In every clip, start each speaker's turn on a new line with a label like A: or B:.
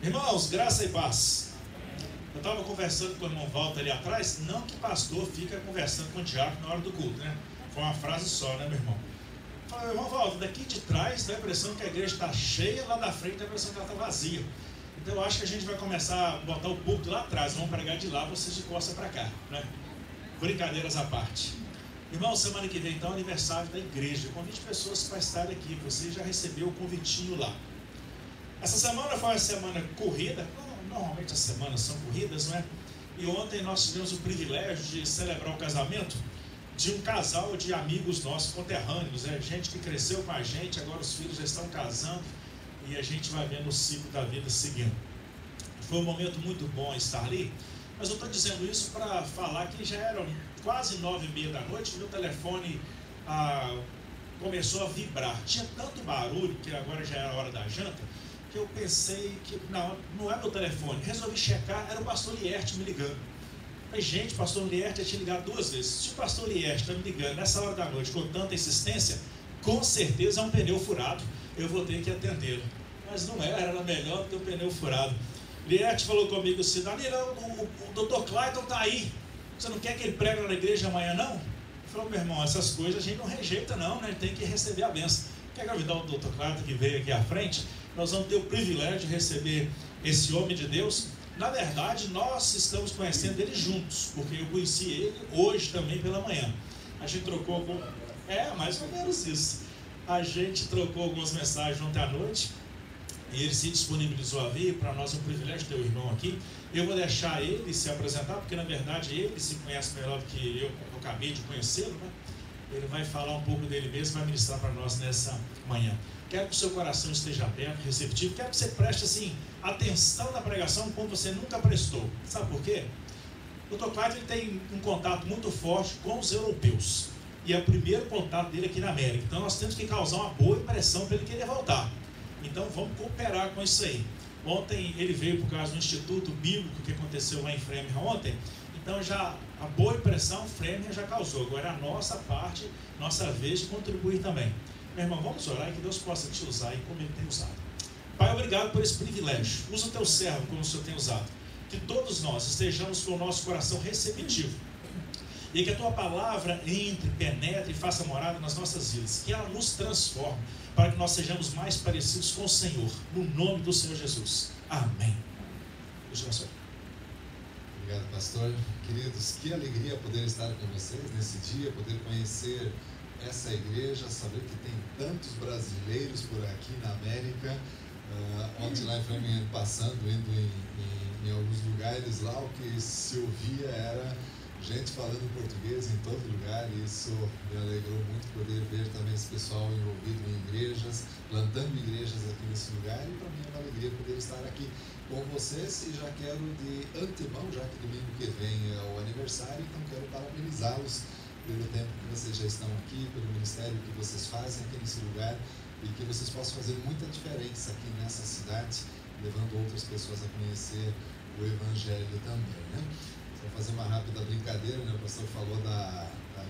A: Irmãos, graça e paz. Eu estava conversando com o irmão Walter ali atrás. Não que pastor fica conversando com o diácono na hora do culto, né? Foi uma frase só, né, meu irmão? Eu falei, irmão Walter, daqui de trás dá a impressão que a igreja está cheia, lá da frente dá a impressão que ela está vazia. Então eu acho que a gente vai começar a botar o púlpito lá atrás. Vamos pregar de lá, vocês de costa para cá, né? Brincadeiras à parte. Irmão, semana que vem então é aniversário da igreja. Eu convido pessoas para estarem aqui. Você já recebeu o convitinho lá. Essa semana foi uma semana corrida. Normalmente as semanas são corridas, não é? E ontem nós tivemos o privilégio de celebrar o casamento de um casal de amigos nossos, conterrâneos, gente que cresceu com a gente, agora os filhos já estão casando e a gente vai vendo o ciclo da vida seguindo. Foi um momento muito bom estar ali, mas eu estou dizendo isso para falar que já eram quase 9h30 da noite, meu telefone começou a vibrar. Tinha tanto barulho, que agora já era a hora da janta, que eu pensei que não é meu telefone. Resolvi checar, era o pastor Lierte me ligando. Falei, gente, o pastor Lierte tinha ligado 2 vezes. Se o pastor Lierte está me ligando nessa hora da noite com tanta insistência, com certeza é um pneu furado, eu vou ter que atendê-lo. Mas não era melhor do que o pneu furado. Lierte falou comigo assim, Danilo, o doutor Clayton está aí, você não quer que ele pregue na igreja amanhã não? Ele falou, meu irmão, essas coisas a gente não rejeita não, né? Tem que receber a bênção. Quer convidar o doutor Clayton que veio aqui à frente? Nós vamos ter o privilégio de receber esse homem de Deus. Na verdade, nós estamos conhecendo ele juntos, porque eu conheci ele hoje também pela manhã. A gente trocou mais ou menos isso. A gente trocou algumas mensagens ontem à noite e ele se disponibilizou a vir. Para nós é um privilégio ter o irmão aqui. Eu vou deixar ele se apresentar, porque na verdade ele se conhece melhor do que eu acabei de conhecê-lo, né? Ele vai falar um pouco dele mesmo, vai ministrar para nós nessa manhã. Quero que o seu coração esteja aberto, receptivo. Quero que você preste assim, atenção na pregação como você nunca prestou. Sabe por quê? O Dr. Clayton tem um contato muito forte com os europeus. E é o primeiro contato dele aqui na América. Então nós temos que causar uma boa impressão para ele querer voltar. Então vamos cooperar com isso aí. Ontem ele veio por causa do Instituto Bíblico que aconteceu lá em Framingham ontem. Então já a boa impressão Framingham já causou. Agora é a nossa parte, nossa vez de contribuir também. Meu irmão, vamos orar e que Deus possa te usar e como Ele tem usado. Pai, obrigado por esse privilégio. Usa o teu servo como o Senhor tem usado. Que todos nós estejamos com o nosso coração receptivo. E que a tua palavra entre, penetre e faça morada nas nossas vidas. Que ela nos transforme para que nós sejamos mais parecidos com o Senhor. No nome do Senhor Jesus. Amém. Deus abençoe.
B: Obrigado, pastor. Queridos, que alegria poder estar com vocês nesse dia, poder conhecer essa igreja, saber que tem tantos brasileiros por aqui na América. Ontem lá em Framingham, passando, indo em alguns lugares lá, o que se ouvia era gente falando português em todo lugar, e isso me alegrou muito poder ver também esse pessoal envolvido em igrejas, plantando igrejas aqui nesse lugar, e para mim é uma alegria poder estar aqui com vocês, e já quero de antemão, já que domingo que vem é o aniversário, então quero parabenizá-los pelo tempo que vocês já estão aqui, pelo ministério que vocês fazem aqui nesse lugar, e que vocês possam fazer muita diferença aqui nessa cidade, levando outras pessoas a conhecer o Evangelho também, né? Vou fazer uma rápida brincadeira, né? O pastor falou da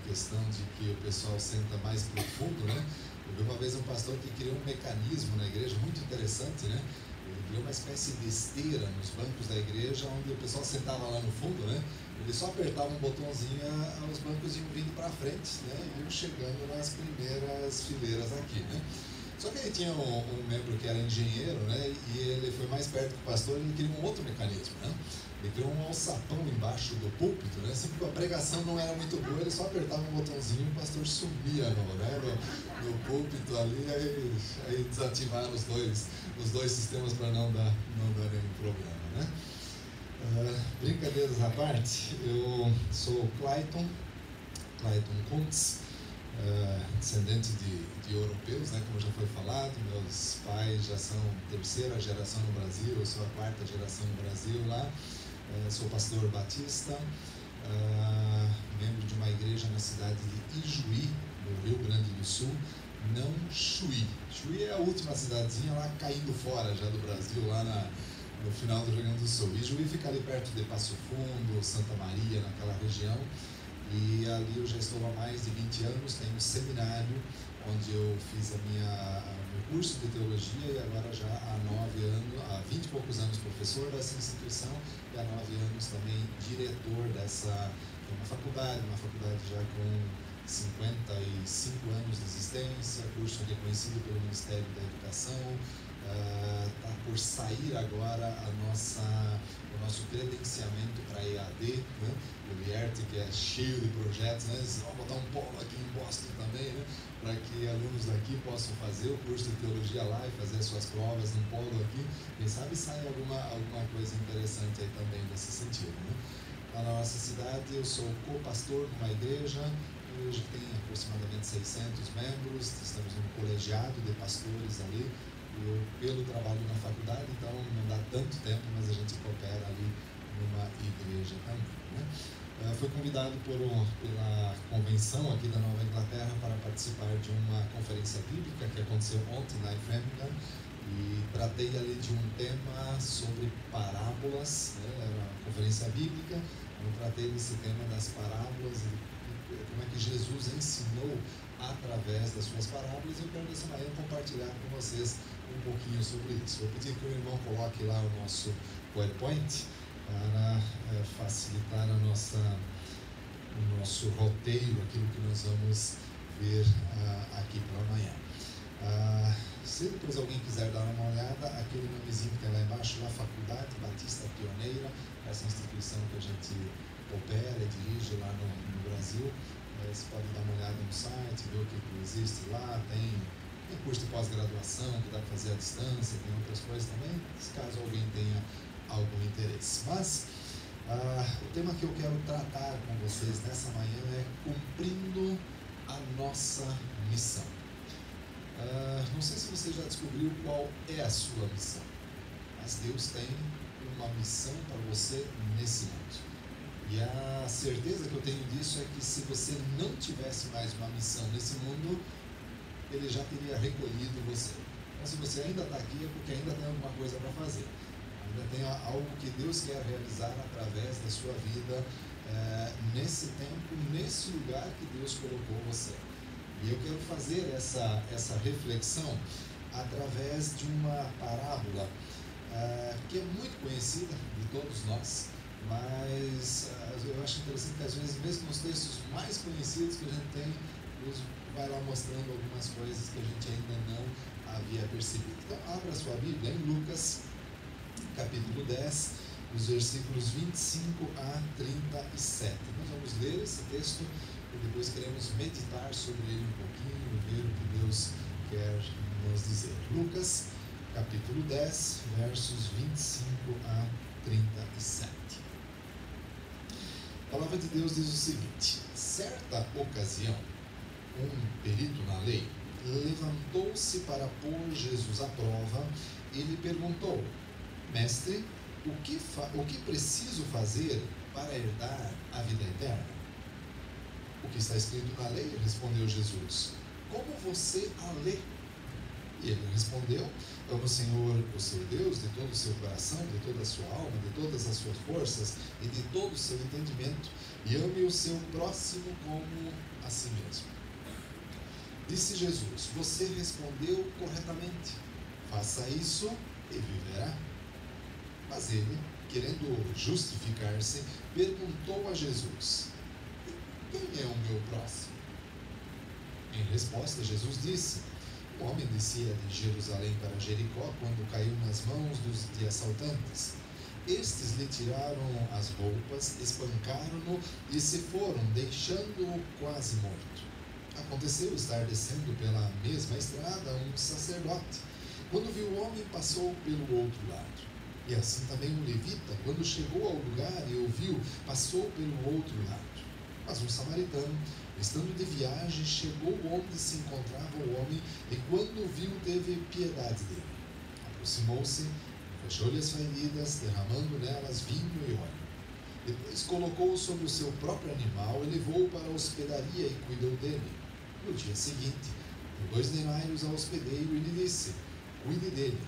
B: questão de que o pessoal senta mais profundo, né? Eu vi uma vez um pastor que criou um mecanismo na igreja muito interessante, né? Ele criou uma espécie de esteira nos bancos da igreja, onde o pessoal sentava lá no fundo, né? Ele só apertava um botãozinho, os bancos iam vindo para frente, né? E iam chegando nas primeiras fileiras aqui, né? Só que ele tinha um membro que era engenheiro, né? E ele foi mais perto do pastor e ele criou um outro mecanismo, né? Ele criou um alçapão embaixo do púlpito, né? Sempre que a pregação não era muito boa, ele só apertava um botãozinho e o pastor sumia no púlpito ali, aí desativaram os dois sistemas para não dar nenhum problema, né? Brincadeiras à parte, eu sou Clayton Kuntz, descendente de europeus, né, como já foi falado. Meus pais já são 3ª geração no Brasil, eu sou a 4ª geração no Brasil lá. Sou pastor batista, membro de uma igreja na cidade de Ijuí, no Rio Grande do Sul, não Chuí. Chuí é a última cidadezinha lá caindo fora já do Brasil, lá no final do Rio Grande do Sul. Ijuí fica ali perto de Passo Fundo, Santa Maria, naquela região. E ali eu já estou há mais de 20 anos, tenho um seminário onde eu fiz meu curso de teologia e agora já há 20 e poucos anos professor dessa instituição e há 9 anos também diretor dessa uma faculdade já com 55 anos de existência, curso reconhecido pelo Ministério da Educação. Está por sair agora o nosso credenciamento para EAD, né? O LIERT, que é cheio de projetos, né? Vamos botar um polo aqui em Boston também, né? Para que alunos daqui possam fazer o curso de teologia lá e fazer as suas provas no polo aqui. Quem sabe sai alguma coisa interessante aí também nesse sentido, né? Na nossa cidade eu sou co-pastor numa igreja que tem aproximadamente 600 membros, estamos num colegiado de pastores ali. Eu, pelo trabalho na faculdade, então não dá tanto tempo, mas a gente coopera ali numa igreja também, né? Fui convidado pela convenção aqui da Nova Inglaterra para participar de uma conferência bíblica que aconteceu ontem lá em Framingham e tratei ali de um tema sobre parábolas, né? Era uma conferência bíblica, eu tratei desse tema das parábolas e como é que Jesus ensinou através das suas parábolas. Eu quero nessa manhã compartilhar com vocês um pouquinho sobre isso. Vou pedir que o irmão coloque lá o nosso PowerPoint para facilitar o nosso roteiro, aquilo que nós vamos ver aqui para amanhã. Se depois alguém quiser dar uma olhada, aquele nomezinho que tem lá embaixo, a Faculdade Batista Pioneira, essa instituição que a gente opera e dirige lá no Brasil. Você pode dar uma olhada no site, ver o que existe lá, tem curso de pós-graduação que dá para fazer à distância, tem outras coisas também, caso alguém tenha algum interesse. Mas o tema que eu quero tratar com vocês nessa manhã é cumprindo a nossa missão. Não sei se você já descobriu qual é a sua missão, mas Deus tem uma missão para você nesse mundo. E a certeza que eu tenho disso é que se você não tivesse mais uma missão nesse mundo, Ele já teria recolhido você. Então, se você ainda está aqui, é porque ainda tem alguma coisa para fazer. Ainda tem algo que Deus quer realizar através da sua vida, nesse tempo, nesse lugar que Deus colocou você. E eu quero fazer essa reflexão através de uma parábola que é muito conhecida de todos nós, mas eu acho interessante que às vezes, mesmo nos textos mais conhecidos que a gente tem, Deus vai lá mostrando algumas coisas que a gente ainda não havia percebido. Então, abra sua Bíblia em Lucas, capítulo 10, os versículos 25 a 37. Nós vamos ler esse texto e depois queremos meditar sobre ele um pouquinho, ver o que Deus quer nos dizer. Lucas, capítulo 10, versos 25 a 37. A palavra de Deus diz o seguinte: certa ocasião, um perito na lei levantou-se para pôr Jesus à prova e lhe perguntou: Mestre, o que preciso fazer para herdar a vida eterna? O que está escrito na lei? Respondeu Jesus. Como você a lê? E ele respondeu: ame o Senhor, o seu Deus, de todo o seu coração, de toda a sua alma, de todas as suas forças e de todo o seu entendimento, e ame o seu próximo como a si mesmo. Disse Jesus: você respondeu corretamente, faça isso e viverá. Mas ele, querendo justificar-se, perguntou a Jesus: quem é o meu próximo? Em resposta, Jesus disse: um homem descia de Jerusalém para Jericó quando caiu nas mãos de assaltantes. Estes lhe tiraram as roupas, espancaram-no e se foram, deixando-o quase morto. Aconteceu estar descendo pela mesma estrada um sacerdote. Quando viu o homem, passou pelo outro lado. E assim também o levita, quando chegou ao lugar e o viu, passou pelo outro lado. Mas um samaritano, estando de viagem, chegou onde se encontrava o homem e quando o viu, teve piedade dele. Aproximou-se, fechou-lhe as feridas, derramando nelas vinho e óleo. Depois colocou-o sobre o seu próprio animal e levou-o para a hospedaria e cuidou dele. No dia seguinte, deu 2 denários ao hospedeiro e lhe disse: cuide dele.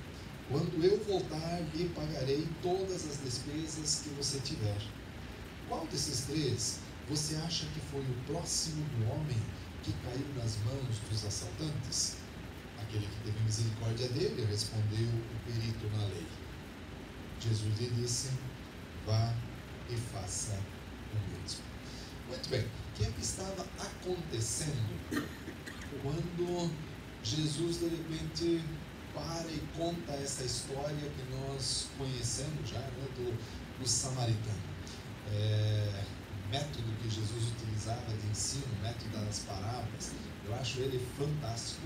B: Quando eu voltar, lhe pagarei todas as despesas que você tiver. Qual desses 3 você acha que foi o próximo do homem que caiu nas mãos dos assaltantes? Aquele que teve misericórdia dele, respondeu o perito na lei. Jesus lhe disse: vá e faça o mesmo. Muito bem, o que é que estava acontecendo quando Jesus de repente para e conta essa história que nós conhecemos já, né, do samaritano? O método que Jesus utilizava de ensino, o método das parábolas, eu acho ele fantástico,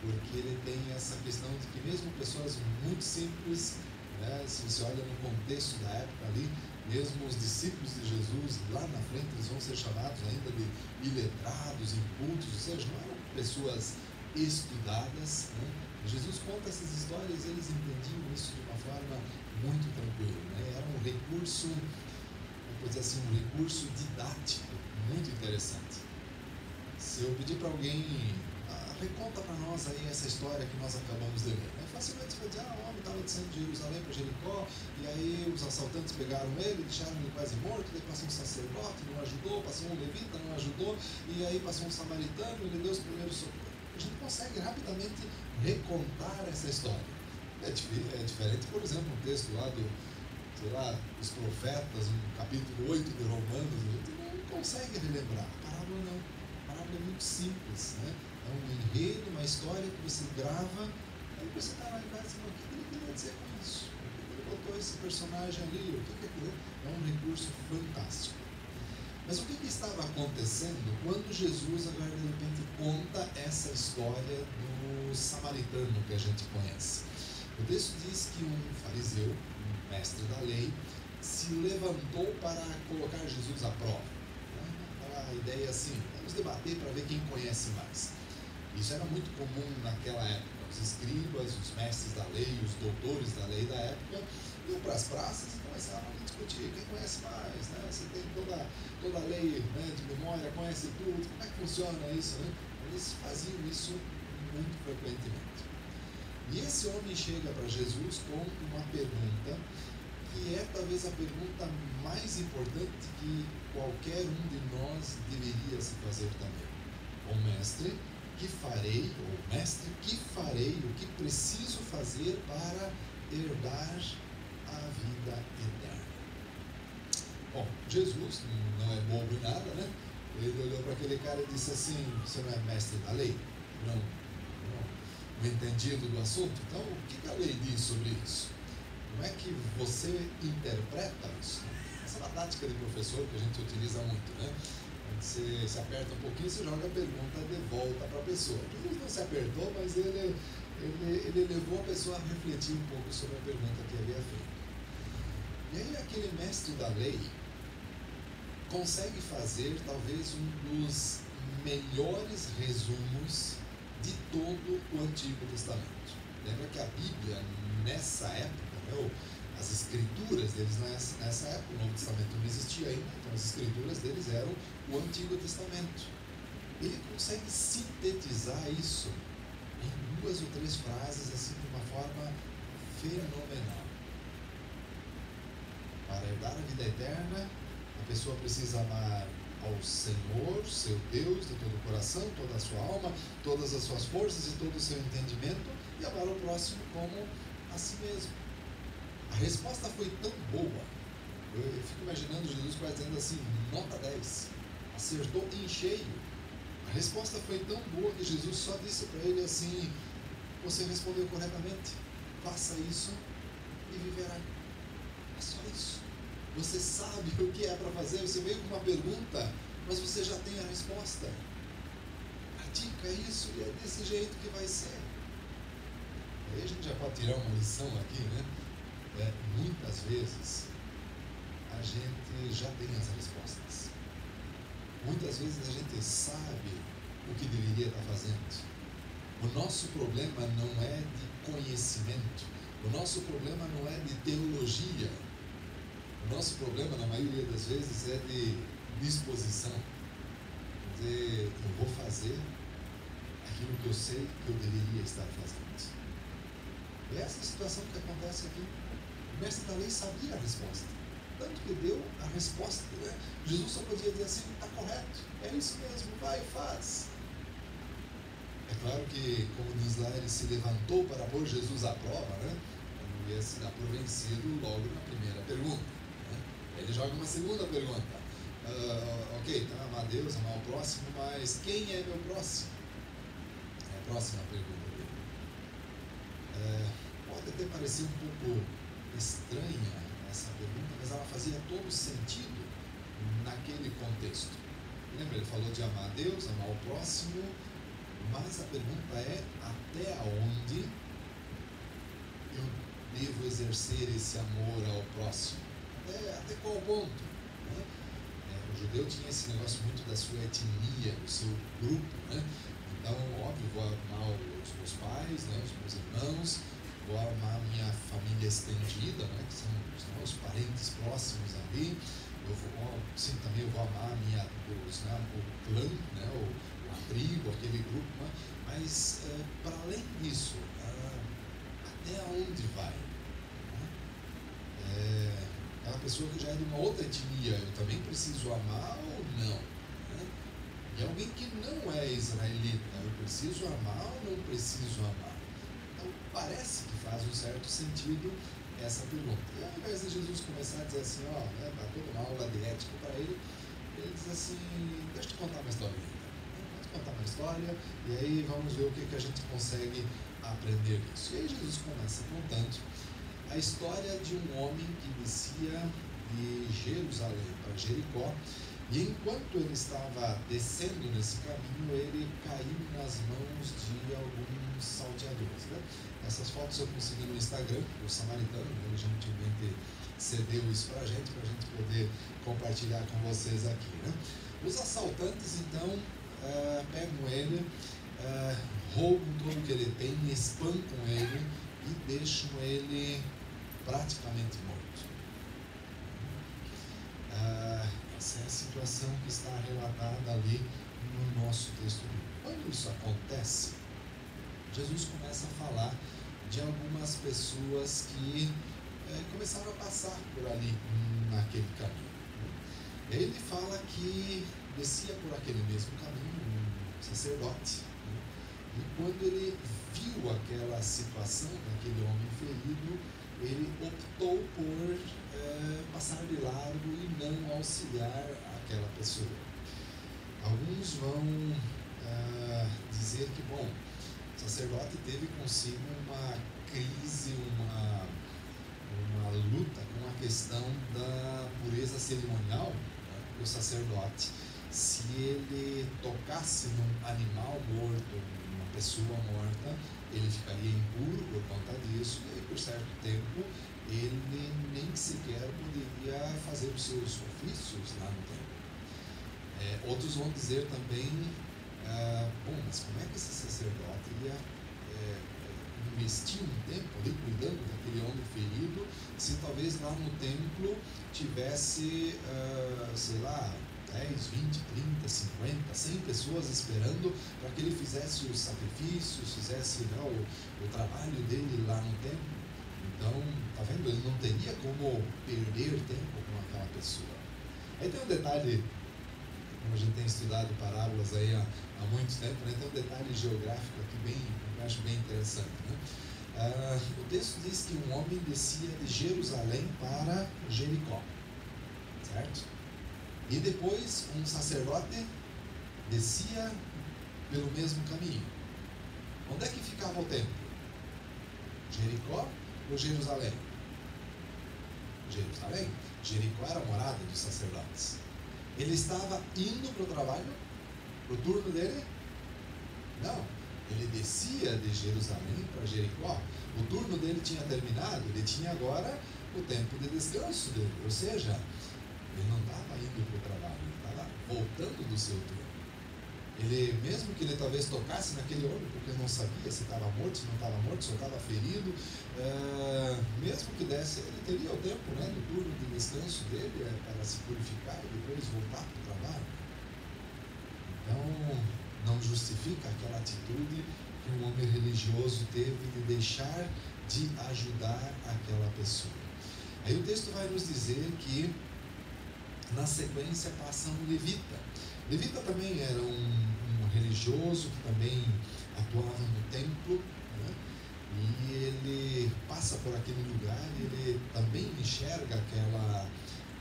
B: porque ele tem essa questão de que mesmo pessoas muito simples, né, se você olha no contexto da época ali, mesmo os discípulos de Jesus, lá na frente, eles vão ser chamados ainda de iletrados, incultos, ou seja, não eram pessoas estudadas, né? Jesus conta essas histórias, eles entendiam isso de uma forma muito tranquila, né? Era um recurso, vamos dizer assim, um recurso didático muito interessante. Se eu pedir para alguém, reconta para nós aí essa história que nós acabamos de ler, né? Facilmente você vai dizer, o homem estava descendo de Jerusalém para Jericó, e aí os assaltantes pegaram ele, deixaram ele quase morto, daí passou um sacerdote, não ajudou, passou um levita, não ajudou, e aí passou um samaritano, ele deu os primeiros socorros. A gente consegue rapidamente recontar essa história. É diferente, por exemplo, um texto lá dos profetas, no capítulo 8 de Romanos, a gente não consegue relembrar. A parábola não. A parábola é muito simples, né? É um enredo, uma história que você grava, aí você está lá em casa e fala, o que ele queria dizer com isso? Por que ele botou esse personagem ali? O que é aquilo? É um recurso fantástico. Mas o que estava acontecendo quando Jesus agora de repente conta essa história do samaritano que a gente conhece? O texto diz que um fariseu, um mestre da lei, se levantou para colocar Jesus à prova. A ideia é assim, vamos debater para ver quem conhece mais. Isso era muito comum naquela época. Os escribas, os mestres da lei, os doutores da lei da época iam para as praças e começavam a discutir quem conhece mais, né? Você tem toda a lei, né, de memória, conhece tudo, como é que funciona isso, né? Eles faziam isso muito frequentemente. E esse homem chega para Jesus com uma pergunta que é talvez a pergunta mais importante que qualquer um de nós deveria se fazer também. O mestre, que farei, ou mestre, que farei, o que preciso fazer para herdar a vida eterna? Bom, Jesus não é bobo em nada, né? Ele olhou para aquele cara e disse assim, você não é mestre da lei? Não entendido do assunto? Então, o que a lei diz sobre isso? Não é que você interpreta isso. Essa é uma tática de professor que a gente utiliza muito, né? Quando você se aperta um pouquinho, você joga a pergunta de volta para a pessoa. Jesus não se apertou, mas ele levou a pessoa a refletir um pouco sobre a pergunta que havia feito. E aí aquele mestre da lei consegue fazer talvez um dos melhores resumos de todo o Antigo Testamento. Lembra que a Bíblia, nessa época, né, as escrituras deles nessa época, o Novo Testamento não existia ainda, então as escrituras deles eram o Antigo Testamento. Ele consegue sintetizar isso em 2 ou 3 frases, assim, de uma forma fenomenal. Para herdar a vida eterna, a pessoa precisa amar ao Senhor, seu Deus, de todo o coração, toda a sua alma, todas as suas forças e todo o seu entendimento, e amar o próximo como a si mesmo. A resposta foi tão boa, eu fico imaginando Jesus quase dizendo assim, nota 10, acertou em cheio. A resposta foi tão boa que Jesus só disse para ele assim, você respondeu corretamente, faça isso e viverá. É só isso. Você sabe o que é para fazer, você veio com uma pergunta, mas você já tem a resposta. Pratica isso e é desse jeito que vai ser. Aí a gente já pode tirar uma lição aqui, né? Muitas vezes a gente já tem as respostas. Muitas vezes a gente sabe o que deveria estar fazendo. O nosso problema não é de conhecimento, o nosso problema não é de teologia. O nosso problema, na maioria das vezes, é de disposição. Quer dizer, eu vou fazer aquilo que eu sei que eu deveria estar fazendo. E essa é a situação que acontece aqui. O mestre da lei sabia a resposta. Tanto que deu a resposta, né? Jesus só podia dizer assim, está correto, é isso mesmo, vai e faz. É claro que, como diz lá, ele se levantou para pôr Jesus à prova, né? Não ia se dar por vencido logo na primeira pergunta, né? Ele joga uma segunda pergunta. Ok, então amar a Deus, amar o próximo, mas quem é meu próximo? É a próxima pergunta dele. Pode até parecer um pouco estranha essa pergunta, mas ela fazia todo sentido naquele contexto. Lembra, ele falou de amar a Deus, amar o próximo, mas a pergunta é: até onde eu devo exercer esse amor ao próximo? Até qual ponto? Né? O judeu tinha esse negócio muito da sua etnia, do seu grupo, né? Então, óbvio, vou amar os meus pais, né, os meus irmãos, vou amar a minha família estendida, né, que são os parentes próximos ali. Também eu vou amar o clã, né, a tribo, aquele grupo, né? Mas para além disso, até onde vai? Né? Aquela pessoa que já é de uma outra etnia, eu também preciso amar ou não? Né? E alguém que não é israelita, eu preciso amar ou não preciso amar? Então parece que faz um certo sentido essa pergunta. E ao invés de Jesus começar a dizer assim, para toda uma aula de ética para ele, ele diz assim: deixa eu te contar uma história. Vou te contar uma história e aí vamos ver o que a gente consegue aprender disso. E aí Jesus começa contando a história de um homem que descia de Jerusalém para Jericó, e enquanto ele estava descendo nesse caminho, ele caiu nas mãos de alguns salteadores, né? Essas fotos eu consegui no Instagram, o Samaritano, ele gentilmente cedeu isso para a gente poder compartilhar com vocês aqui, né? Os assaltantes, então, pegam ele, roubam tudo que ele tem, espancam ele e deixam ele praticamente morto. Essa é a situação que está relatada ali no nosso texto. Quando isso acontece, Jesus começa a falar de algumas pessoas que começaram a passar por ali naquele caminho. E aí ele fala que descia por aquele mesmo caminho um sacerdote, né? E quando ele viu aquela situação daquele homem ferido, ele optou por passar de largo e não auxiliar aquela pessoa. Alguns vão dizer que, bom, o sacerdote teve consigo uma crise, uma luta com a questão da pureza cerimonial, né? O sacerdote, se ele tocasse num animal morto, numa pessoa morta, ele ficaria impuro por conta disso, e por certo tempo ele nem sequer poderia fazer os seus ofícios lá no templo. Outros vão dizer também, bom, mas como é que esse sacerdote ia investir um tempo ali cuidando daquele homem ferido, se talvez lá no templo tivesse, 10, 20, 30, 50, 100 pessoas esperando para que ele fizesse os sacrifícios, fizesse o trabalho dele lá no templo. Então, tá vendo? Ele não teria como perder tempo com aquela pessoa. Aí tem um detalhe, como a gente tem estudado parábolas aí há muito tempo, né? Tem um detalhe geográfico aqui eu acho bem interessante, né? O texto diz que um homem descia de Jerusalém para Jericó, certo? E depois um sacerdote descia pelo mesmo caminho. Onde é que ficava o templo? Jericó ou Jerusalém? Jerusalém. Jericó era a morada dos sacerdotes. Ele estava indo para o trabalho, para o turno dele? Não. Ele descia de Jerusalém para Jericó. O turno dele tinha terminado, ele tinha agora o tempo de descanso dele. Ou seja, ele não estava indo para o trabalho, ele estava voltando do seu turno. Ele, mesmo que ele talvez tocasse naquele homem, porque não sabia se estava morto, se não estava morto, se estava ferido, mesmo que desse, ele teria o tempo, né, do turno de descanso dele para se purificar e depois voltar para o trabalho. Então, não justifica aquela atitude que um homem religioso teve de deixar de ajudar aquela pessoa. Aí o texto vai nos dizer que na sequência passa um levita. Levita também era um religioso que também atuava no templo, né? E ele passa por aquele lugar e ele também enxerga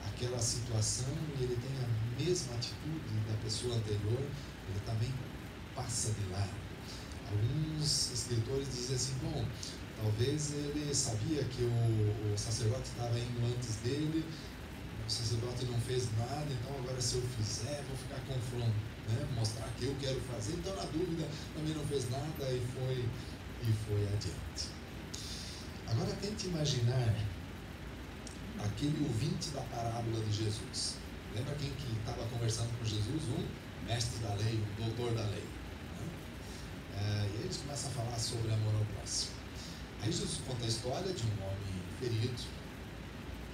B: aquela situação e ele tem a mesma atitude da pessoa anterior, ele também passa de lá. Alguns escritores dizem assim, bom, talvez ele sabia que o sacerdote estava indo antes dele, o sacerdote não fez nada, então agora se eu fizer, vou ficar confronto, né? Mostrar que eu quero fazer, então na dúvida também não fez nada e foi adiante. Agora tente imaginar aquele ouvinte da parábola de Jesus. Lembra quem que estava conversando com Jesus? Um mestre da lei, um doutor da lei. E aí eles começam a falar sobre amor ao próximo. Aí Jesus conta a história de um homem ferido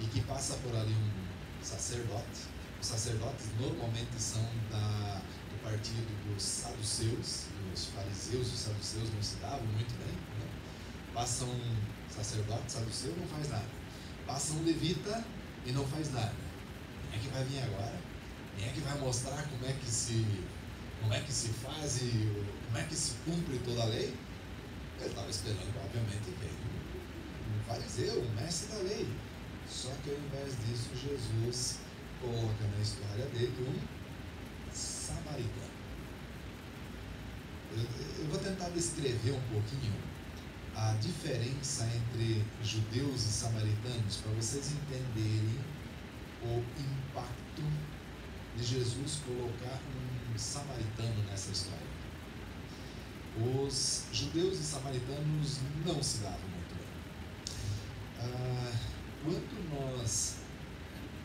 B: e que passa por ali um sacerdote. Os sacerdotes normalmente são do partido dos saduceus, os fariseus e os saduceus não se davam muito bem, né? Passa um sacerdote saduceu, não faz nada. Passa um levita e não faz nada. Quem é que vai vir agora? Quem é que vai mostrar como é que se faz e como é que se cumpre toda a lei? Ele estava esperando, obviamente, um fariseu, um mestre da lei. Só que ao invés disso, Jesus coloca na história dele um samaritano. Eu vou tentar descrever um pouquinho a diferença entre judeus e samaritanos para vocês entenderem o impacto de Jesus colocar um samaritano nessa história. Os judeus e samaritanos não se davam muito bem. Quando nós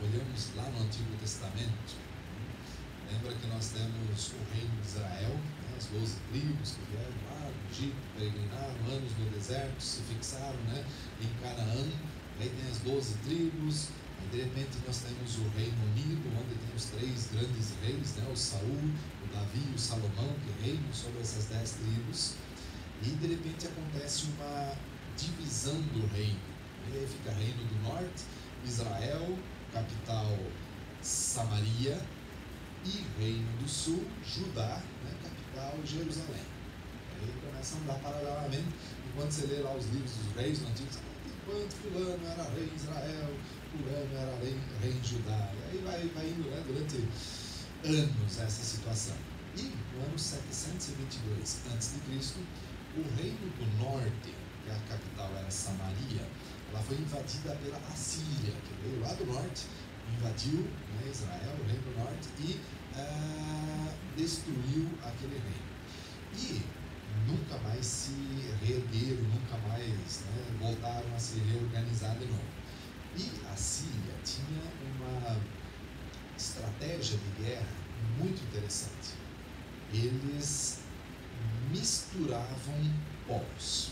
B: olhamos lá no Antigo Testamento, lembra que nós temos o reino de Israel, né, as 12 tribos que vieram lá do Egito, peregrinaram anos no deserto, se fixaram, né, em Canaã. Aí tem as 12 tribos. De repente nós temos o Reino Unido, onde tem os 3 grandes reis, né? O Saul, o Davi e o Salomão, que reinam sobre essas 10 tribos. E de repente acontece uma divisão do reino. E aí fica Reino do Norte, Israel, capital Samaria, e Reino do Sul, Judá, né? Capital Jerusalém. Aí começa a andar paralelamente, enquanto você lê lá os livros dos reis no Antigo Testamento, enquanto fulano era rei em Israel, fulano era rei em Judá. E aí vai indo, né, durante anos essa situação. E no ano 722 a.C., o reino do norte, que a capital era Samaria, ela foi invadida pela Assíria, que veio lá do norte, invadiu, né, Israel, o reino do norte, e destruiu aquele reino. E nunca mais se reergueram, nunca mais, né, voltaram a se reorganizar de novo. E a Síria tinha uma estratégia de guerra muito interessante. Eles misturavam povos.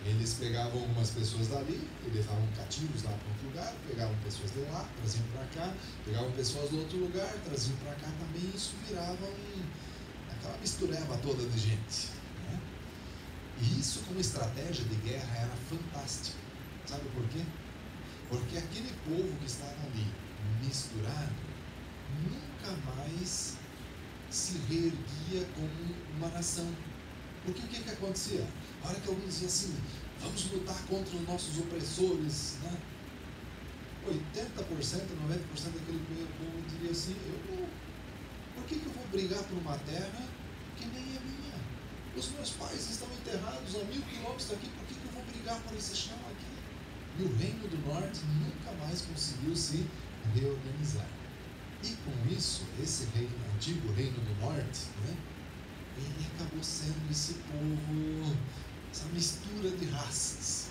B: Eles pegavam algumas pessoas dali e levavam cativos lá para outro lugar, pegavam pessoas de lá, traziam para cá, pegavam pessoas do outro lugar, traziam para cá também, e isso virava aquela mistureba toda de gente, né? E isso como estratégia de guerra era fantástico. Sabe por quê? Porque aquele povo que estava ali misturado nunca mais se reerguia como uma nação. Porque o que acontecia? A hora que alguém dizia assim, vamos lutar contra os nossos opressores, né? 80%, 90% daquele povo diria assim, por que eu vou brigar por uma terra que nem é minha? Os meus pais estão enterrados a 1000 quilômetros daqui, por que eu vou brigar por esse chão aqui? E o reino do norte nunca mais conseguiu se reorganizar. E com isso, esse reino, antigo reino do norte, né, ele acabou sendo esse povo, essa mistura de raças.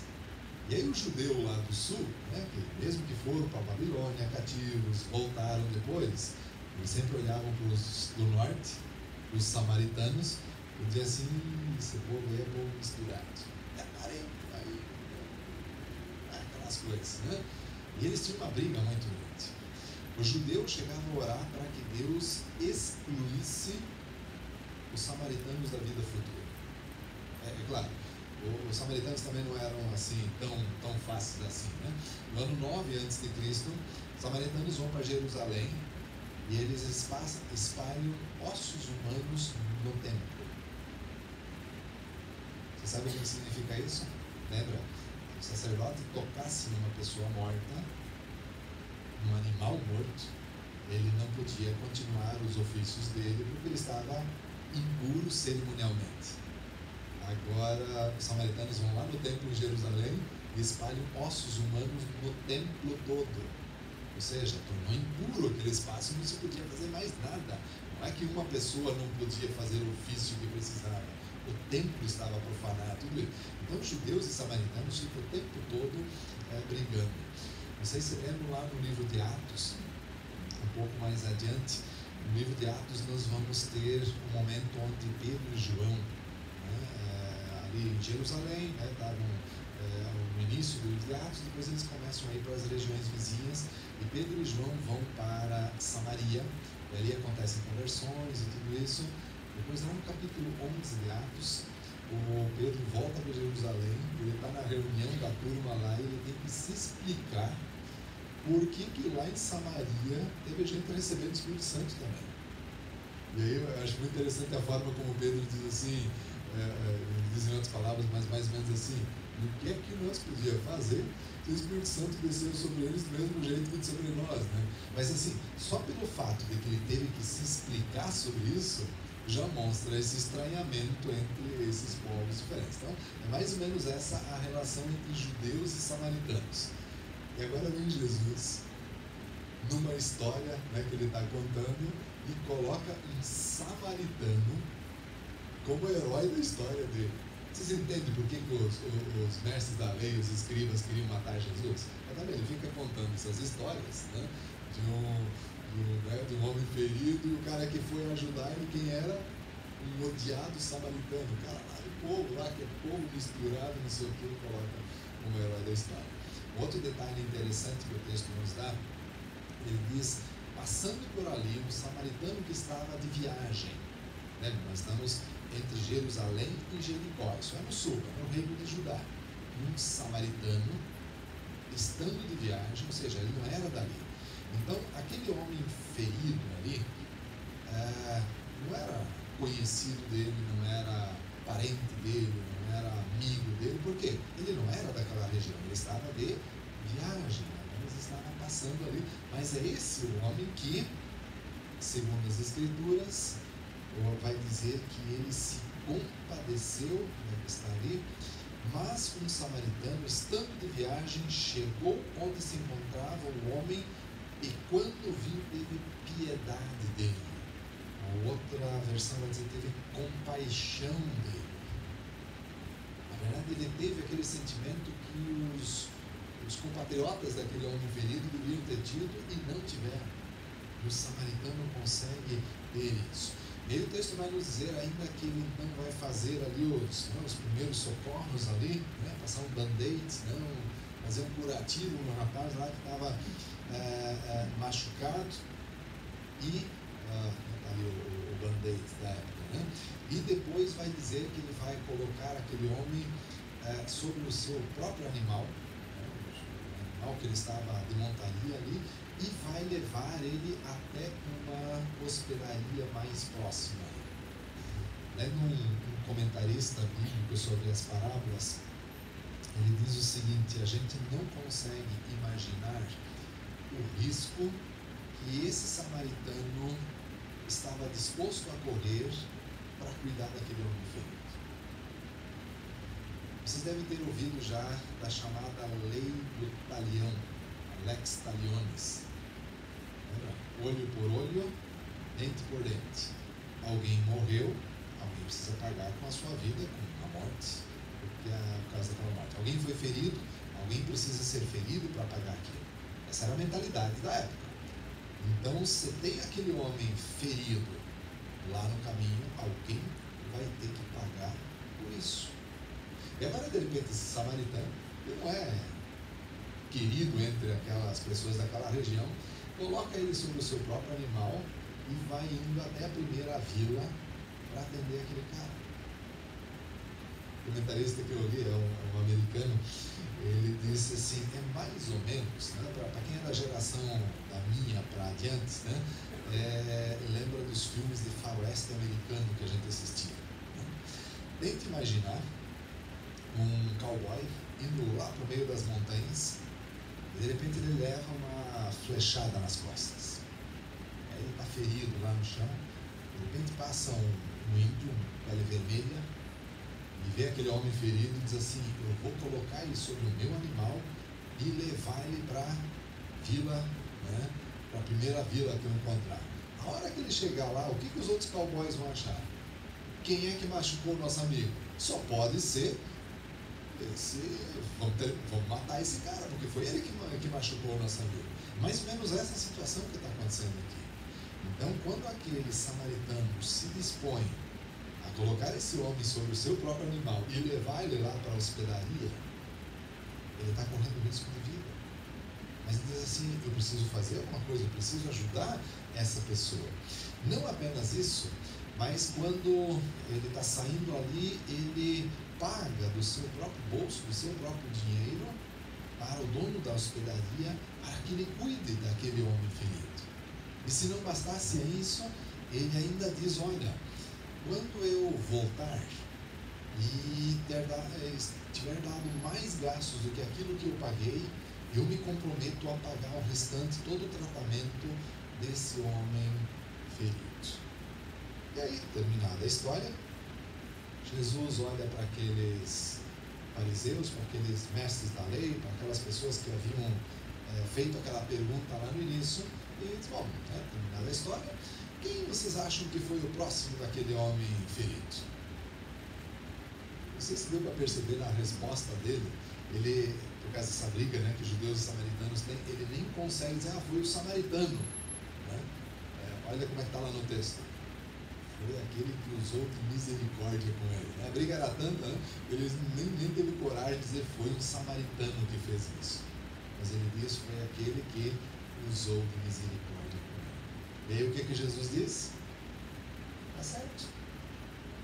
B: E aí o judeu lá do sul, né, que mesmo que foram para a Babilônia, cativos, voltaram depois, eles sempre olhavam para os do norte, os samaritanos, e diziam assim, esse povo aí é povo misturado. É parente, aí, aquelas coisas, né? E eles tinham uma briga muito grande. Os judeus chegavam a orar para que Deus excluísse os samaritanos da vida futura. É claro, os samaritanos também não eram assim tão fáceis assim, né? No ano 9 a.C., os samaritanos vão para Jerusalém e eles espalham ossos humanos no templo. Você sabe o que significa isso? Lembra? Se o sacerdote tocasse numa pessoa morta, num animal morto, ele não podia continuar os ofícios dele porque ele estava impuro cerimonialmente. Agora, os samaritanos vão lá no templo em Jerusalém e espalham ossos humanos no templo todo. Ou seja, tornou impuro aquele espaço e não se podia fazer mais nada. Não é que uma pessoa não podia fazer o ofício que precisava. O templo estava profanado, tudo isso. Então, judeus e samaritanos ficam o tempo todo brigando. Vocês se lembram lá no livro de Atos, um pouco mais adiante, no livro de Atos nós vamos ter um momento onde Pedro e João, ali em Jerusalém, estavam no início do livro de Atos, depois eles começam a ir para as regiões vizinhas, e Pedro e João vão para Samaria, e ali acontecem conversões e tudo isso. Depois, lá no capítulo 11 de Atos, o Pedro volta para Jerusalém, ele está na reunião da turma lá e ele tem que se explicar por que lá em Samaria teve gente recebendo o Espírito Santo também. E aí eu acho muito interessante a forma como Pedro diz assim, ele diz em outras palavras, mas mais ou menos assim: o que é que nós podíamos fazer se o Espírito Santo desceu sobre eles do mesmo jeito que sobre nós, né? Mas assim, só pelo fato de que ele teve que se explicar sobre isso, já mostra esse estranhamento entre esses povos diferentes. Então, é mais ou menos essa a relação entre judeus e samaritanos. E agora vem Jesus, numa história que ele está contando, e coloca um samaritano como herói da história dele. Vocês entendem por que os mestres da lei, os escribas, queriam matar Jesus? Ele fica contando essas histórias, né, de um homem ferido, e o cara que foi ajudar ele, quem era? Um odiado samaritano, o cara lá do povo, lá que é povo misturado, não sei o que, ele coloca como herói da história. Outro detalhe interessante que o texto nos dá, ele diz: passando por ali, um samaritano que estava de viagem. Nós estamos entre Jerusalém e Jericó, isso é no sul, é no reino de Judá. Um samaritano, estando de viagem, ou seja, ele não era dali. Então, aquele homem ferido ali, não era conhecido dele, não era parente dele, não era amigo dele. Por quê? Ele não era daquela região, ele estava de viagem, eles estavam passando ali. Mas é esse o homem que, segundo as Escrituras, vai dizer que ele se compadeceu, que está ali, mas um samaritano, estando de viagem, chegou onde se encontrava o homem, e quando viu, teve piedade dele. A outra versão vai dizer, teve compaixão dele. Na verdade, ele teve aquele sentimento que os compatriotas daquele homem ferido deveriam ter tido e não tiveram. E o samaritano consegue ter isso. E aí o texto vai nos dizer ainda que ele não vai fazer ali os primeiros socorros ali, passar um band-aid, fazer um curativo no rapaz lá que estava machucado, e ali o band-aid da época, e depois vai dizer que ele vai colocar aquele homem sobre o seu próprio animal, o animal que ele estava de montaria ali, e vai levar ele até uma hospedaria mais próxima. Um comentarista bíblico sobre as parábolas, ele diz o seguinte: a gente não consegue imaginar o risco que esse samaritano estava disposto a correr para cuidar daquele homem ferido. Vocês devem ter ouvido já da chamada lei do talião, a lex talionis. Olho por olho, dente por dente. Alguém morreu, alguém precisa pagar com a sua vida, com a morte, por causa daquela morte. Alguém foi ferido, alguém precisa ser ferido para pagar aquilo. Essa era a mentalidade da época. Então, se tem aquele homem ferido lá no caminho, alguém vai ter que pagar por isso. E agora, de repente, esse samaritano, ele não é querido entre aquelas pessoas daquela região, coloca ele sobre o seu próprio animal e vai indo até a primeira vila para atender aquele cara. O comentarista que eu li é um americano, ele disse assim, é mais ou menos, para quem é da geração da minha para adiante, lembra dos filmes de faroeste americano que a gente assistia. Tente imaginar um cowboy indo lá para o meio das montanhas e de repente ele leva uma flechada nas costas. Aí ele está ferido lá no chão, de repente passa um índio, pele vermelha, e vê aquele homem ferido e diz assim: eu vou colocar ele sobre o meu animal e levar ele para a vila, né, para a primeira vila que eu encontrar. A hora que ele chegar lá, o que os outros cowboys vão achar? Quem é que machucou o nosso amigo? Só pode ser vamos matar esse cara, porque foi ele que machucou o nosso amigo. Mais ou menos essa situação que está acontecendo aqui. Então, quando aquele samaritano se dispõe a colocar esse homem sobre o seu próprio animal e levar ele lá para a hospedaria, ele está correndo risco de vida. Mas ele diz assim: eu preciso fazer alguma coisa, eu preciso ajudar essa pessoa. Não apenas isso, mas quando ele está saindo ali, ele paga do seu próprio bolso, do seu próprio dinheiro, para o dono da hospedaria, para que ele cuide daquele homem ferido. E se não bastasse isso, ele ainda diz: olha, quando eu voltar e tiver dado mais gastos do que aquilo que eu paguei, eu me comprometo a pagar o restante, todo o tratamento desse homem ferido. E aí, terminada a história, Jesus olha para aqueles fariseus, para aqueles mestres da lei, para aquelas pessoas que haviam feito aquela pergunta lá no início, e diz: bom, terminada a história, quem vocês acham que foi o próximo daquele homem ferido? Não sei se deu para perceber na resposta dele. Ele, por causa dessa briga, né, que os judeus e os samaritanos têm, ele nem consegue dizer: foi o samaritano, né? Olha como é que está lá no texto: foi aquele que usou de misericórdia com ele, né? A briga era tanta, né? Ele nem teve coragem de dizer: foi um samaritano que fez isso, mas ele diz: foi aquele que usou de misericórdia com ele. E aí o que Jesus diz? Tá certo,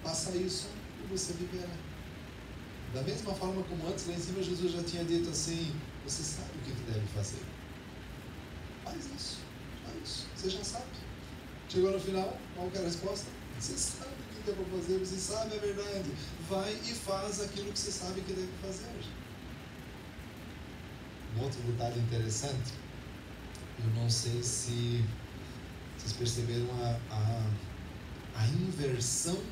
B: faça isso e você viverá. Da mesma forma como antes, lá em cima, Jesus já tinha dito assim: você sabe o que deve fazer, faz isso, você já sabe. Chegou no final, qual que é a resposta? Você sabe o que deve fazer, você sabe a verdade, vai e faz aquilo que você sabe que deve fazer. Um outro detalhe interessante, eu não sei se vocês perceberam a inversão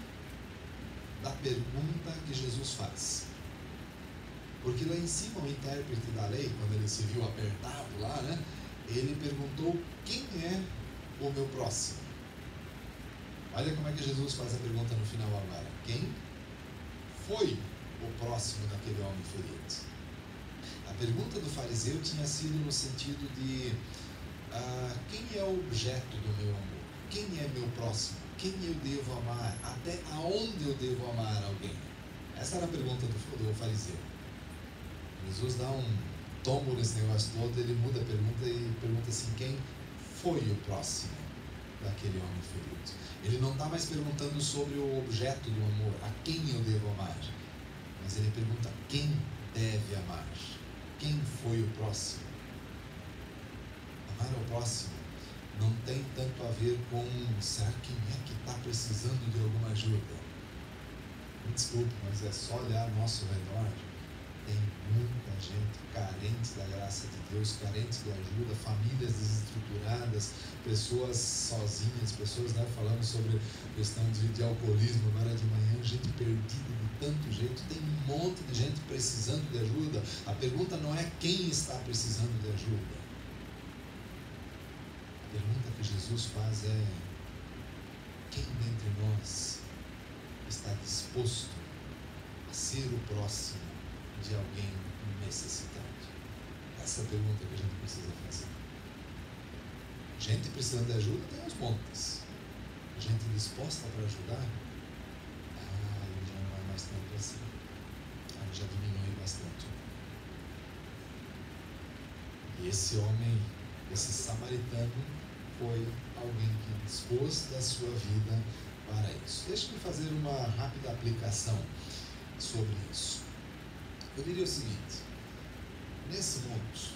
B: da pergunta que Jesus faz. Porque lá em cima, o intérprete da lei, quando ele se viu apertado lá, né, ele perguntou: quem é o meu próximo? Olha como é que Jesus faz a pergunta no final agora: quem foi o próximo daquele homem ferido? A pergunta do fariseu tinha sido no sentido de quem é o objeto do meu amor? Quem é meu próximo? Quem eu devo amar? Até aonde eu devo amar alguém? Essa era a pergunta do fariseu. Jesus dá um tombo nesse negócio todo, ele muda a pergunta e pergunta assim: quem foi o próximo daquele homem ferido? Ele não está mais perguntando sobre o objeto do amor, a quem eu devo amar, mas ele pergunta: quem deve amar? Quem foi o próximo? Amar ao próximo não tem tanto a ver com será quem é que está precisando de alguma ajuda. Me desculpe, mas é só olhar ao nosso redor. Tem muita gente carente da graça de Deus, carente de ajuda, famílias desestruturadas, pessoas sozinhas, pessoas, né, falando sobre questão de alcoolismo agora de manhã, gente perdida de tanto jeito. Tem um monte de gente precisando de ajuda. A pergunta não é quem está precisando de ajuda. A pergunta que Jesus faz é: quem dentre nós está disposto a ser o próximo de alguém necessitado? Essa é a pergunta que a gente precisa fazer. Gente precisando de ajuda tem aos montes. Gente disposta para ajudar, aí já não é mais tanto assim. Aí já diminui bastante. E esse homem, esse samaritano, foi alguém que dispôs da sua vida para isso. Deixa-me fazer uma rápida aplicação sobre isso. Eu diria o seguinte: nesse mundo,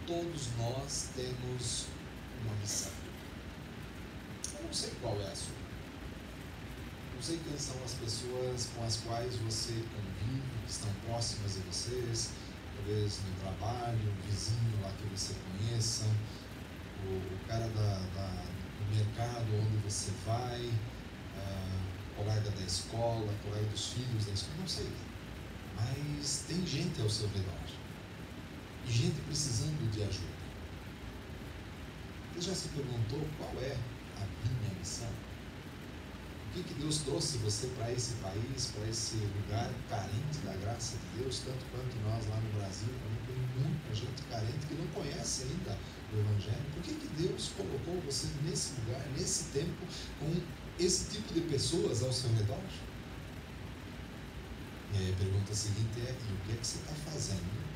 B: todos nós temos uma missão. Eu não sei qual é a sua. não sei quem são as pessoas com as quais você convive, que estão próximas de vocês, talvez no trabalho, um vizinho lá que você conheça, o cara do mercado onde você vai, colega da escola, colega dos filhos da escola, não sei. Mas tem gente ao seu redor. E gente precisando de ajuda. Você já se perguntou qual é a minha missão? O que Deus trouxe você para esse país, para esse lugar carente da graça de Deus, tanto quanto nós lá no Brasil, também tem muita gente carente que não conhece ainda o Evangelho. Por que Deus colocou você nesse lugar, nesse tempo, com esse tipo de pessoas ao seu redor? E aí a pergunta seguinte é: e o que é que você está fazendo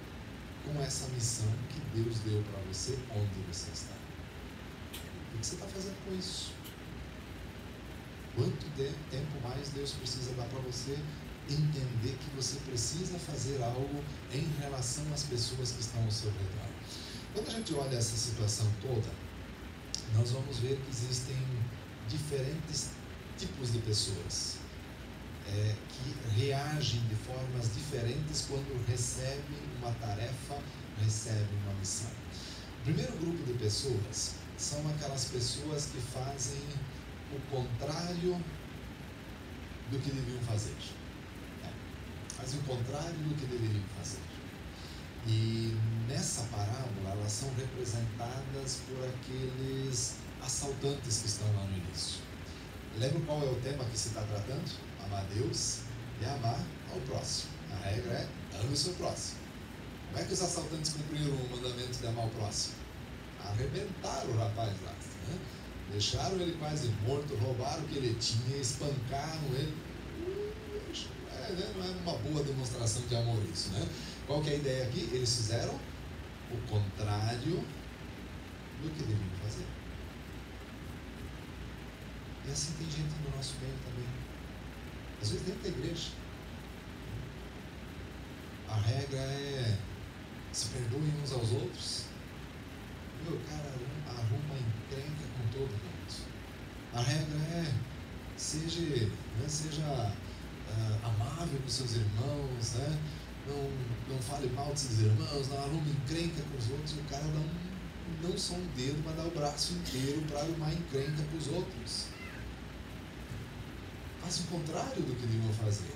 B: com essa missão que Deus deu para você onde você está? O que você está fazendo com isso? Quanto tempo mais Deus precisa dar para você entender que você precisa fazer algo em relação às pessoas que estão ao seu redor? Quando a gente olha essa situação toda, nós vamos ver que existem diferentes tipos de pessoas que reagem de formas diferentes quando recebem uma tarefa, recebem uma missão. O primeiro grupo de pessoas são aquelas pessoas que fazem o contrário do que deviam fazer. Fazem o contrário do que deveriam fazer. E nessa parábola elas são representadas por aqueles assaltantes que estão lá no início. Lembra qual é o tema que se está tratando? Amar a Deus e amar ao próximo. A regra é: ame o seu próximo. Como é que os assaltantes cumpriram o mandamento de amar o próximo? Arrebentaram o rapaz lá, né? Deixaram ele quase morto, roubaram o que ele tinha, espancaram ele. Não é uma boa demonstração de amor isso, né? Qual que é a ideia aqui? Eles fizeram o contrário do que deviam fazer. E assim tem gente no nosso meio também. Às vezes dentro da igreja. A regra é: se perdoem uns aos outros. Meu cara, arruma encrenca com todo mundo. A regra é: seja amável com seus irmãos, né? Não fale mal de seus irmãos, não arrume encrenca com os outros. O cara não só um dedo, mas dá o braço inteiro para arrumar encrenca com os outros. Faz o contrário do que deviam fazer.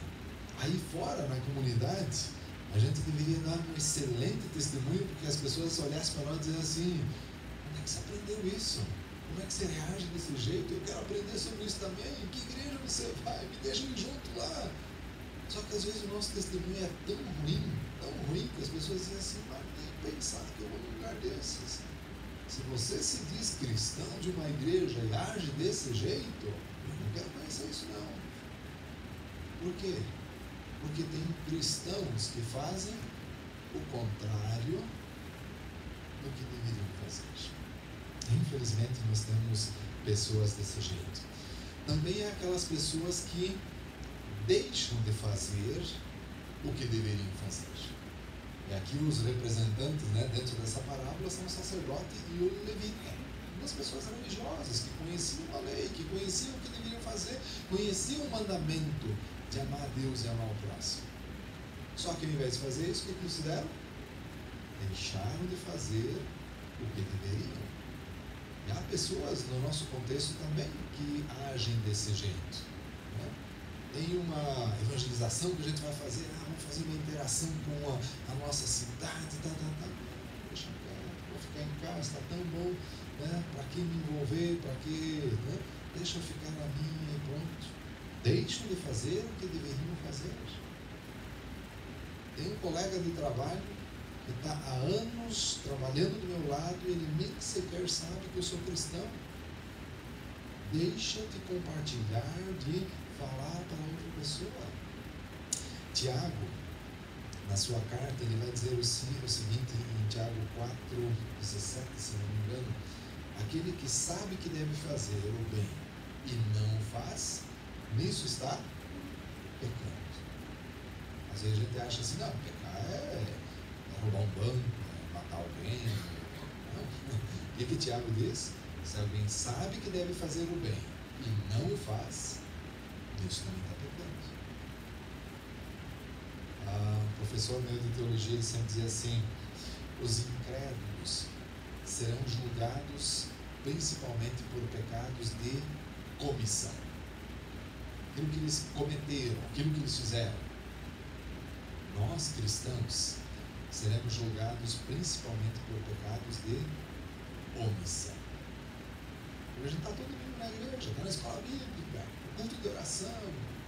B: Aí fora, na comunidade, a gente deveria dar um excelente testemunho, porque as pessoas olhassem para nós e diziam assim: onde é que você aprendeu isso? Como é que você reage desse jeito? Eu quero aprender sobre isso também. Em que igreja você vai? Me deixa ir junto lá. Só que às vezes o nosso testemunho é tão ruim, que as pessoas dizem assim: mas nem pensar que eu vou num lugar desses. Se você se diz cristão de uma igreja e age desse jeito, eu não quero conhecer isso não. Por quê? Porque tem cristãos que fazem o contrário do que deveriam fazer. Infelizmente nós temos pessoas desse jeito. Também há aquelas pessoas que deixam de fazer o que deveriam fazer. E aqui os representantes, né, dentro dessa parábola são o sacerdote e o levita. Duas pessoas religiosas que conheciam a lei, que conheciam o que deveriam fazer, conheciam o mandamento de amar a Deus e amar o próximo. Só que ao invés de fazer isso, o que eles fizeram? Deixaram de fazer o que deveriam. E há pessoas no nosso contexto também que agem desse jeito, né? Tem uma evangelização que a gente vai fazer, vamos fazer uma interação com a nossa cidade, deixa quieto, vou ficar em casa, está tão bom, né? Para que me envolver, para que, né? Deixa eu ficar na minha e pronto. Deixam de fazer o que deveriam fazer. Tem um colega de trabalho que está há anos trabalhando do meu lado e ele nem sequer sabe que eu sou cristão. Deixa de compartilhar, de falar para outra pessoa. Tiago, na sua carta, ele vai dizer o seguinte em Tiago 4:17, se não me engano: aquele que sabe que deve fazer o bem e não faz, nisso está pecando. Às vezes a gente acha assim: não, pecar é roubar um banco, é matar alguém. Não. O que Tiago diz? Se alguém sabe que deve fazer o bem e não o faz, nisso também está pecando. Um professor meu de teologia, ele sempre dizia assim: os incrédulos serão julgados principalmente por pecados de comissão. Aquilo que eles cometeram, aquilo que eles fizeram. Nós, cristãos, seremos julgados principalmente por pecados de omissão. Hoje a gente está todo mundo na igreja, está na escola bíblica, no culto de oração,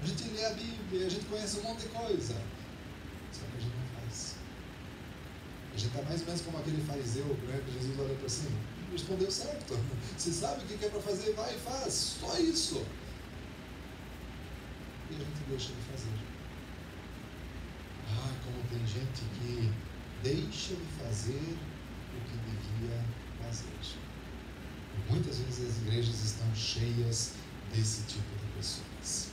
B: a gente lê a Bíblia, a gente conhece um monte de coisa. Só que a gente não faz. A gente está mais ou menos como aquele fariseu, né, que Jesus olhou para cima. Respondeu certo. Você sabe o que é para fazer, vai e faz. Só isso. E a gente deixa de fazer. Como tem gente que deixa de fazer o que devia fazer. E muitas vezes as igrejas estão cheias desse tipo de pessoas.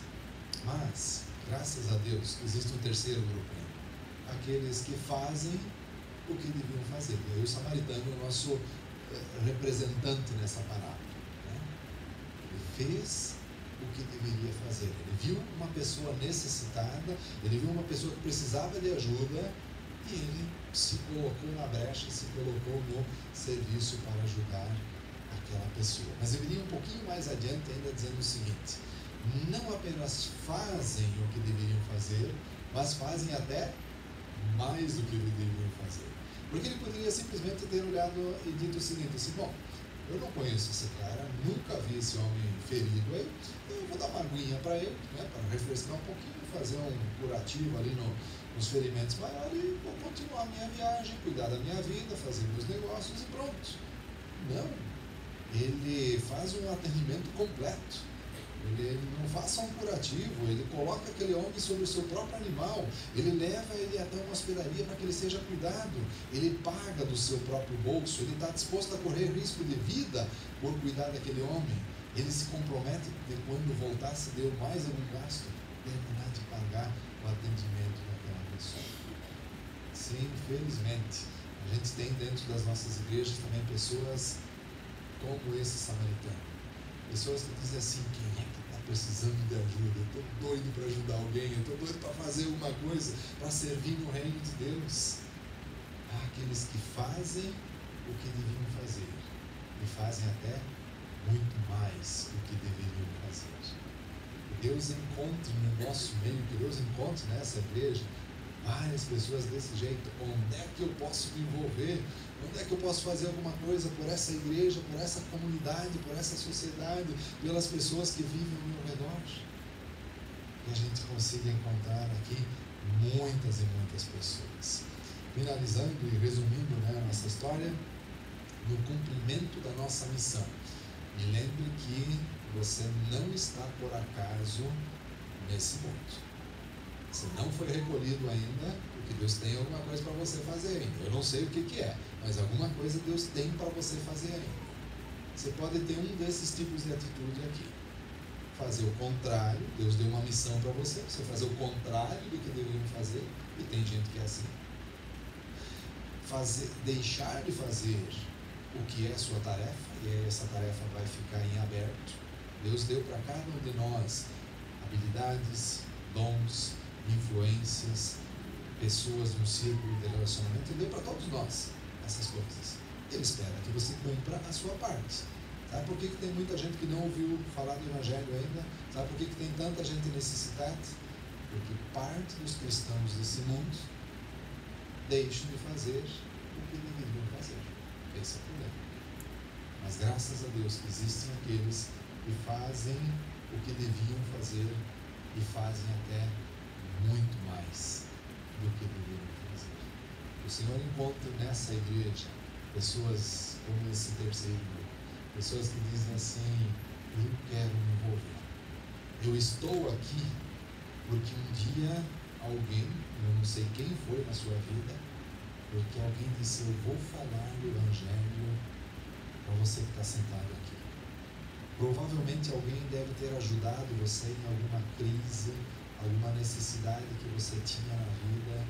B: Mas, graças a Deus, existe um terceiro grupo ainda. Aqueles que fazem o que deviam fazer. E aí o samaritano é o nosso representante nessa parábola, né? Ele fez o que deveria fazer. Ele viu uma pessoa necessitada, ele viu uma pessoa que precisava de ajuda e ele se colocou na brecha, se colocou no serviço para ajudar aquela pessoa. Mas ele iria um pouquinho mais adiante ainda dizendo o seguinte: não apenas fazem o que deveriam fazer, mas fazem até mais do que deveriam fazer. Porque ele poderia simplesmente ter olhado e dito o seguinte, assim: bom, eu não conheço esse cara, nunca vi esse homem ferido aí, eu vou dar uma aguinha para ele, né, para refrescar um pouquinho, fazer um curativo ali nos ferimentos maiores e vou continuar a minha viagem, cuidar da minha vida, fazer meus negócios e pronto. Não, ele faz um atendimento completo. Ele não faz só um curativo, ele coloca aquele homem sobre o seu próprio animal, ele leva ele até uma hospedaria para que ele seja cuidado, ele paga do seu próprio bolso, ele está disposto a correr risco de vida por cuidar daquele homem, ele se compromete de quando voltar, se deu mais algum gasto, terminar de pagar o atendimento daquela pessoa. Sim, infelizmente, a gente tem dentro das nossas igrejas também pessoas como esse samaritano. Pessoas que dizem assim: quem é que está precisando de ajuda? Eu estou doido para ajudar alguém, eu estou doido para fazer alguma coisa, para servir no reino de Deus. Há aqueles que fazem o que deviam fazer e fazem até muito mais do que deveriam fazer. Que Deus encontre no nosso meio, que Deus encontre nessa igreja várias pessoas desse jeito. Onde é que eu posso me envolver? Onde é que eu posso fazer alguma coisa por essa igreja, por essa comunidade, por essa sociedade, pelas pessoas que vivem ao meu redor? E a gente consiga encontrar aqui muitas e muitas pessoas. Finalizando e resumindo, né, a nossa história, no cumprimento da nossa missão. E lembre que você não está por acaso nesse mundo. Você não foi recolhido ainda, porque Deus tem alguma coisa para você fazer ainda. Eu não sei o que é, mas alguma coisa Deus tem para você fazer ainda. Você pode ter um desses tipos de atitude aqui. Fazer o contrário, Deus deu uma missão para você, você fazer o contrário do que deveriam fazer, e tem gente que é assim. Deixar de fazer o que é a sua tarefa, e aí essa tarefa vai ficar em aberto. Deus deu para cada um de nós habilidades, dons, influências, pessoas no círculo de relacionamento, e deu para todos nós essas coisas. Ele espera que você cumpra a sua parte. Sabe por que tem muita gente que não ouviu falar do Evangelho ainda? Sabe por que tem tanta gente necessitada? Porque parte dos cristãos desse mundo deixam de fazer o que deveriam fazer. Esse é o problema. Mas graças a Deus que existem aqueles que fazem o que deviam fazer e fazem até muito mais do que deveriam fazer. O Senhor encontra nessa igreja pessoas como esse terceiro grupo, pessoas que dizem assim: eu quero me envolver, eu estou aqui porque um dia alguém, eu não sei quem foi na sua vida, porque alguém disse: eu vou falar do Evangelho para você que está sentado aqui. Provavelmente alguém deve ter ajudado você em alguma crise, alguma necessidade que você tinha na vida,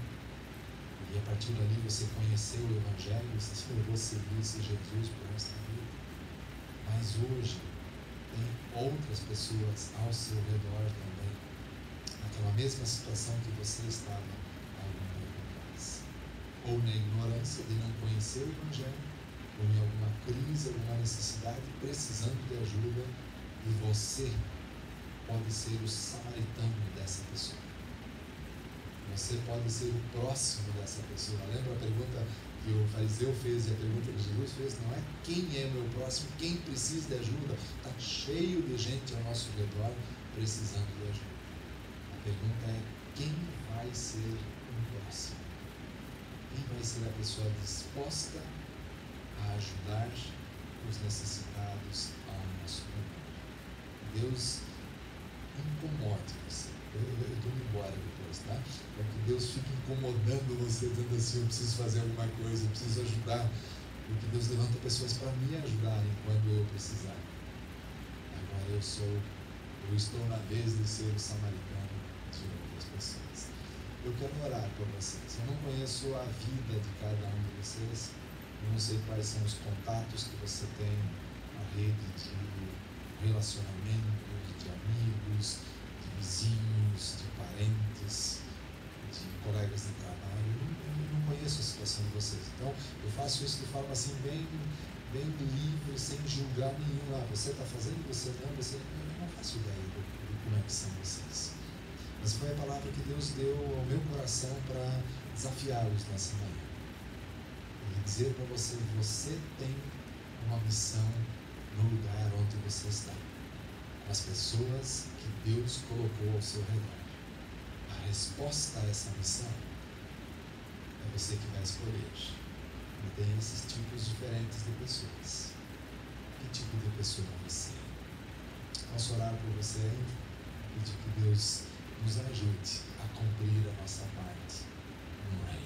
B: e a partir dali você conheceu o Evangelho, você se levou a seguir esse Jesus por esta vida. Mas hoje tem outras pessoas ao seu redor também com a mesma situação que você estava algum tempo atrás. Ou na ignorância de não conhecer o Evangelho, ou em alguma crise, alguma necessidade, precisando de ajuda, e você pode ser o samaritano dessa pessoa. Você pode ser o próximo dessa pessoa. Lembra a pergunta que o fariseu fez e a pergunta que Jesus fez? Não é quem é meu próximo, quem precisa de ajuda. Está cheio de gente ao nosso redor precisando de ajuda. A pergunta é: quem vai ser o próximo? Quem vai ser a pessoa disposta a ajudar os necessitados ao nosso redor? Deus incomode você. Eu estou indo embora depois, tá? Para que Deus fique incomodando você, dizendo assim: eu preciso fazer alguma coisa, eu preciso ajudar. Porque Deus levanta pessoas para me ajudarem quando eu precisar. Agora eu estou na vez de ser o samaritano de outras pessoas. Eu quero orar por vocês. Eu não conheço a vida de cada um de vocês. Eu não sei quais são os contatos que você tem na rede de relacionamento, de amigos, de vizinhos, de parentes, de colegas de trabalho. Eu não conheço a situação de vocês. Então, eu faço isso de forma assim bem livre, sem julgar nenhum lá. Você está fazendo, você não, eu não faço ideia de como é que são vocês. Mas foi a palavra que Deus deu ao meu coração para desafiá-los nessa manhã. E dizer para você: você tem uma missão no lugar onde você está, com as pessoas que Deus colocou ao seu redor. A resposta a essa missão é você que vai escolher. E tem esses tipos diferentes de pessoas. Que tipo de pessoa você é? Posso orar por você ainda? Pedir que Deus nos ajude a cumprir a nossa parte no reino.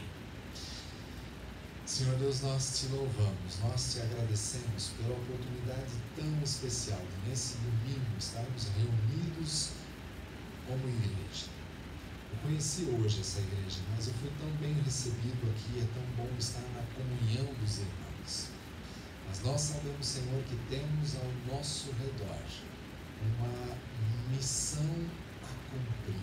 B: Senhor Deus, nós te louvamos, nós te agradecemos pela oportunidade tão especial de nesse domingo estarmos reunidos como igreja. Eu conheci hoje essa igreja, mas eu fui tão bem recebido aqui, é tão bom estar na comunhão dos irmãos. Mas nós sabemos, Senhor, que temos ao nosso redor uma missão a cumprir.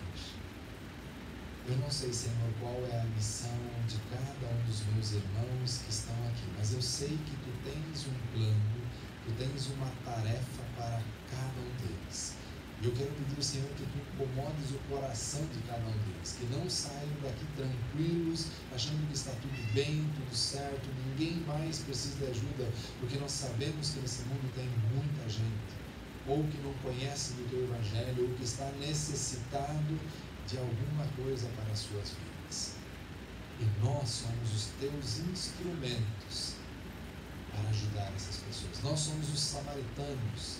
B: Eu não sei, Senhor, qual é a missão de cada um dos meus irmãos que estão aqui, mas eu sei que Tu tens um plano, Tu tens uma tarefa para cada um deles. E eu quero pedir, Senhor, que Tu incomodes o coração de cada um deles, que não saiam daqui tranquilos, achando que está tudo bem, tudo certo, ninguém mais precisa de ajuda, porque nós sabemos que nesse mundo tem muita gente, ou que não conhece do Teu Evangelho, ou que está necessitado de alguma coisa para as suas vidas. E nós somos os Teus instrumentos para ajudar essas pessoas. Nós somos os samaritanos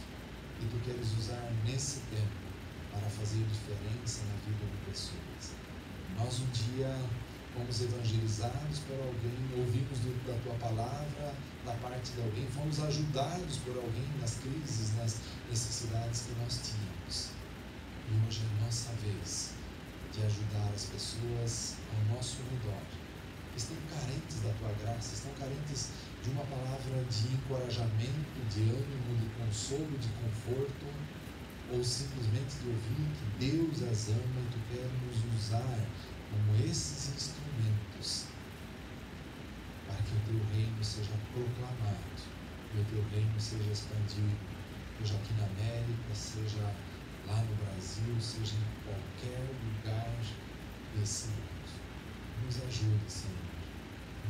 B: que Tu queres usar nesse tempo para fazer diferença na vida de pessoas. Nós um dia fomos evangelizados por alguém, ouvimos da Tua palavra da parte de alguém, fomos ajudados por alguém nas crises, nas necessidades que nós tínhamos. E hoje é nossa vez de ajudar as pessoas ao nosso redor, que estão carentes da Tua graça, estão carentes de uma palavra de encorajamento, de ânimo, de consolo, de conforto, ou simplesmente de ouvir que Deus as ama e Tu quer nos usar como esses instrumentos para que o Teu reino seja proclamado e o Teu reino seja expandido, seja aqui na América, seja lá no Brasil, seja em qualquer lugar desse mundo. Nos ajude, Senhor,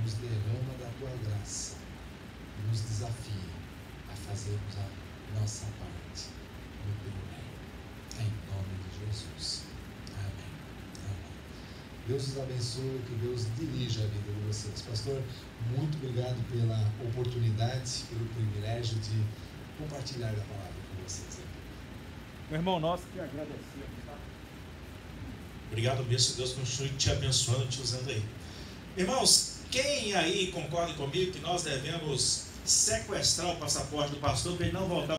B: nos derrama da Tua graça e nos desafia a fazermos a nossa parte no Teu reino. Em nome de Jesus. Amém. Amém. Deus os abençoe, que Deus dirija a vida de vocês. Pastor, muito obrigado pela oportunidade, pelo privilégio de compartilhar a palavra com vocês.
C: Meu irmão, nós que agradecemos, tá?
A: Obrigado mesmo, que Deus continue te abençoando, te usando aí. Irmãos, quem aí concorda comigo que nós devemos sequestrar o passaporte do pastor para ele não voltar